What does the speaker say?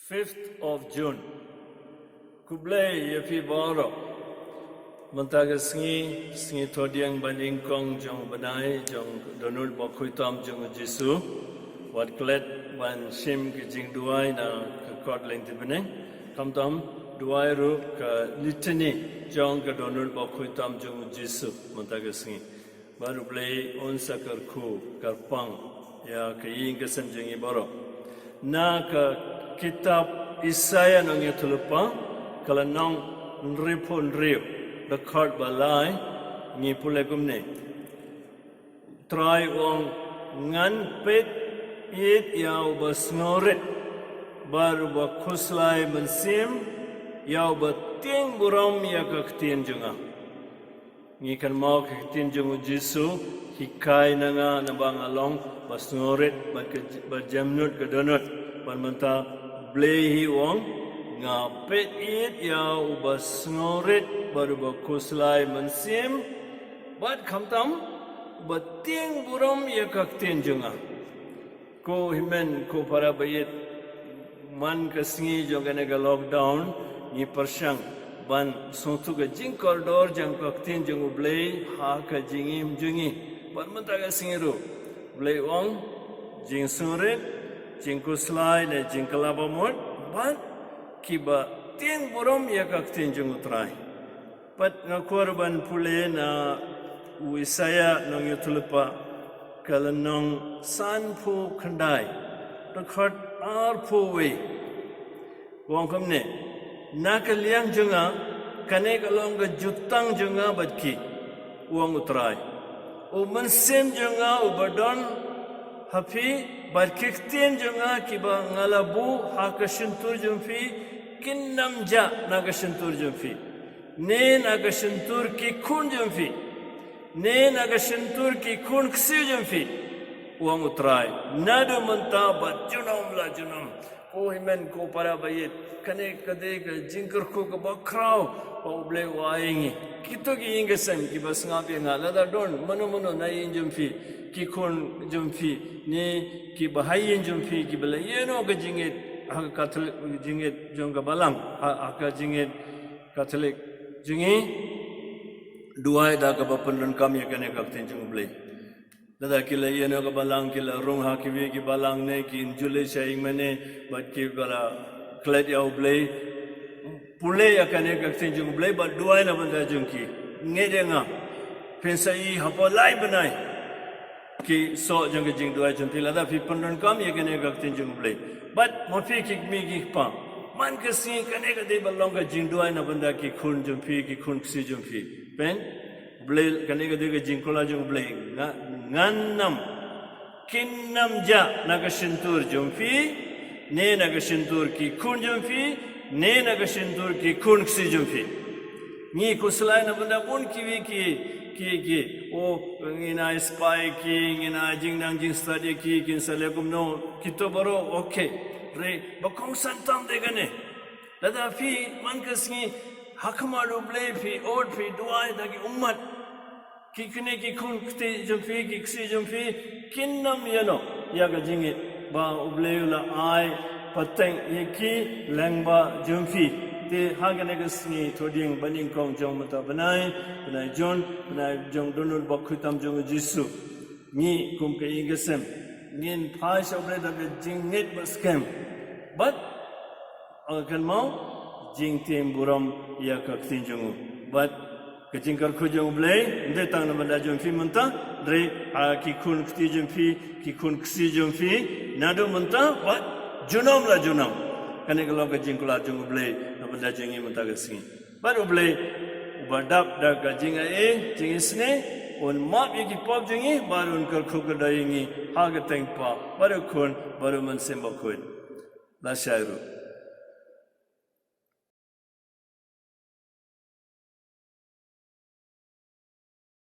5th of June. Kublai yafi baro. Mantaga singi thodiang banding kong jong banai jong donul bakui tam jong Jesu. Wat klet ban shim ki jing duai na kod leng tibene. Kam tam duai ru ka litany jong ka donul bakui tam jong Jesu. Mantaga singi. Baru play on sakar ku karpang ya kayin kesem jengi baro. Na ka kitab Isaya nang yatulupa kala nang nripon riu record balai ngi pule gumne try ong ngan pet it yau basnoret baru ba khuslai mansim yau ba ting buram ya kaktien junga ngi kan mau kaktien jungu Jesu hikai nanga nabang along basnoret ba jamnut kadonot ban manta Blehi wong nga pet it ya ubas ngorit baru bakuslai mansim bat khamtam bating buram ya kaktin junga ko himen ko para bayit man kasngi jogane ga lockdown ni persyang ban sotu ga jing corridor jang kaktin jungu blei ha ka jingim jungi ban mentaga singiru blei wong jing ngorit jingkuslai ne jingkalabamot ban kiba ting burom ya kaktin jungutrai pat ngakorban pule na Isaya nong yutulpa kalanong sanpu khandai record arpu we wong kamne nakaliang junga kane kalong ga jutang junga batki wong utrai o mansem junga ubadon hafi barkiktin junga kiba ngalabu hakashintur jumfi kinnamja nagashintur jumfi ne nagashintur ki kun jumfi ne nagashintur ki kun ksi jumfi uang utrai nadu manta bajunam la junam ko himen ko para bayit kane kade ka jingkar ko ka bakrau oble waingi kito gi ingesam ki basngapi ngala da don mano na injumfi ki kun jumfi ni ki bahayin jumfi ki bala yeno ga jingit ha catholic jingit jonga balang ha jingit catholic jingi duai da ka bapan kam ya kane ka tin jung ble dada ki la yeno ga balang ki la rong ha ki we ki balang ne ki injule shai mane bat ki bala klet ya ble pule ya kane ka tin jung ble ba duai na banda jung ki ngede nga pensai hapo lai banai ki so jang jing duai jung ti lada fi pandon kam ye kane ga tin jung ble but mo fi ki mi gi pa man ka si kane ga de balong ga jing duai na banda ki khun jung fi ki khun si jung fi pen ble kane ga de ga jing kola jung ble ngannam kinnam ja na ga shintur jung fi ne na ga shintur ki khun jung fi ne na ga shintur ki khun si jung fi ni kuslai na banda pun ki ki o ngina spy ki ngina jingnang jing study ki kin salekum no kito baro okay re bakong santam degane lada fi man kasngi hakma do ble fi od fi duai da ki ummat ki kine ki kun kte jumfi ki ksi jumfi kinnam yano ya ga jingi ba ubleula ai pateng yeki langba jumfi te hagane gasni thoding baning kong jong mata banai John banai jong donul bakhutam jong Jesu ni kum ke ingesem nin phai sobre da jingnet baskem but akan mau jing tem buram ya kaktin jong but kajingkar khujong blai nde tang na banda jong fi manta dre a ki kun kti jong fi ki kun ksi jong fi nado manta but junam la junam kane kalau kajing kula jong blai na banda jing manta gasing baru blai badap da kajing jing isne on map ye ki pop jingi baru unkar khukadai ngi ha ga teng pa baru kun baru man semba kun la shairu